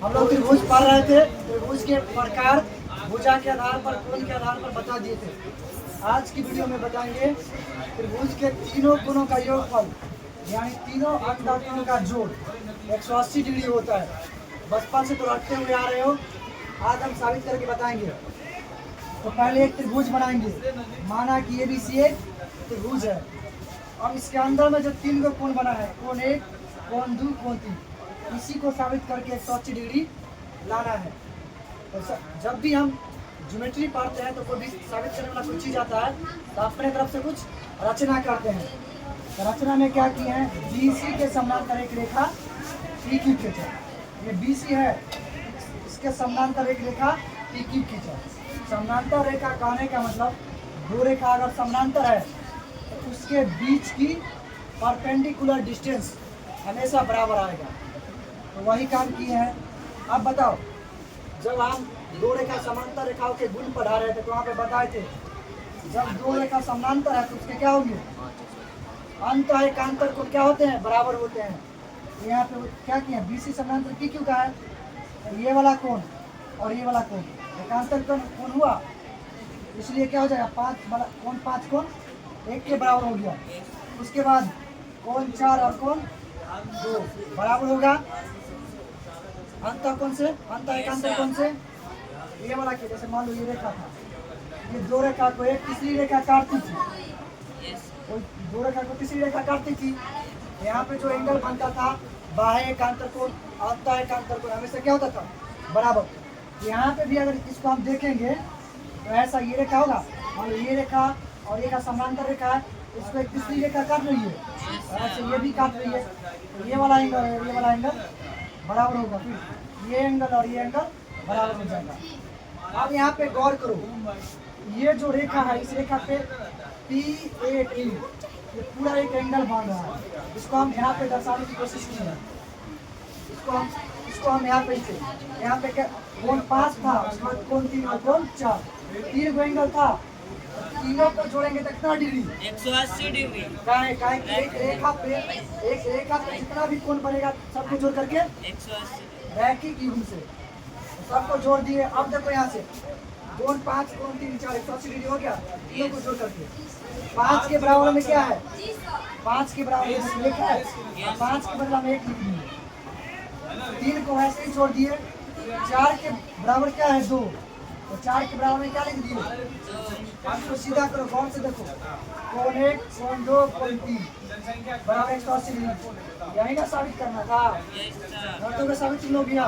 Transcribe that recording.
हम लोग त्रिभुज पढ़ रहे थे। त्रिभुज के प्रकार भुजा के आधार पर, कोण के आधार पर बता दिए थे। आज की वीडियो में बताएंगे त्रिभुज के तीनों कोणों का योगफल, यानी तीनों अंतःकोणों का जोड़ 180 डिग्री होता है। बचपन से तो रटते हुए आ रहे हो, आज हम साबित करके बताएंगे। तो पहले एक त्रिभुज बनाएंगे, माना कि ABC एक त्रिभुज है। अब इसके अंदर में जो तीन गो कोण बना है, कोण 1, कोण 2, कोण 3, इसी को साबित करके 180 डिग्री लाना है। तो जब भी हम ज्योमेट्री पढ़ते हैं तो कोई भी साबित करने वाला कोई चीज़ आता है तो अपने तरफ से कुछ रचना करते हैं। तो रचना में क्या किए हैं, BC के समानांतर एक रेखा PQ खींचा। ये BC है, इसके समानांतर एक रेखा PQ खींचा। समानांतर रेखा कहने का मतलब दो रेखा अगर समानांतर है तो उसके बीच की परपेंडिकुलर डिस्टेंस हमेशा बराबर आएगा। तो वही काम किए हैं। अब बताओ, जब हम दो रेखा समांतर रेखाओं के गुण पढ़ा रहे थे तो वहाँ पे बताए थे, जब दो रेखा समांतर है तो उसके क्या होंगे, अंत एकांतर को क्या होते हैं, बराबर होते हैं। यहाँ पे क्या किया, BC समांतर PQ का है, ये वाला कोण और ये वाला कोण एकांतर कोण हुआ, इसलिए क्या हो जाएगा, 5 कोण 1 के बराबर हो गया। उसके बाद कोण 4 और कोण 2 बराबर होगा अंत कोण से, अंत एकांतर कोण से। ये वाला के जैसे मान लो ये रेखा था, ये दो रेखा को एक तीसरी रेखा काटती थी, दो रेखा को तीसरी रेखा काटती थी। यहाँ पे जो एंगल बनता था बाह्य एकांतर कोण, अंत एकांतर कोण हमेशा क्या होता था, बराबर। यहाँ पे भी अगर इसको हम देखेंगे तो ऐसा ये रेखा होगा, मान लो ये रेखा और ये का समांतर रेखा है, इसको एक तीसरी रेखा काट रही है, ऐसे ये भी काट रही है, तो ये वाला एंगल है, ये वाला एंगल बराबर होगा, फिर ये एंगल और ये एंगल बराबर हो जाएगा। अब यहाँ पे गौर करो, ये जो रेखा है इस रेखा पे P8 ये पूरा एक एंगल बन रहा है। इसको हम यहाँ पे दर्शाने की कोशिश की है। इसको हम यहाँ पे कोण 5 था, उसके बाद कोण 3 और कोण 4, 3 गो एंगल था। तीनों को जोड़ेंगे तो कितना डिग्री, 180 डिग्री। एक रेखा पे जितना भी कोण बनेगा सबको जोड़ करके 180 रैखिक युग्म से सबको जोड़ दिए। अब देखो यहाँ से कोण 5, कोण 3, 4 180 डिग्री हो गया, तीनों को जोड़ करके 5 के बराबर में क्या है, 5 के बराबर में 1 है, 5 के बदला में 1 लिख दिए। 3 को ऐसे ही छोड़ दिए। 4 के बराबर क्या है, 2, तो 4 के बराबर में क्या लिख दिए। अब इसको सीधा करो, गौर से देखो, कोण 1, कोण 2, कोण 3 बराबर 180 डिग्री। यही ना साबित करना था, साबित तुम लोग किया।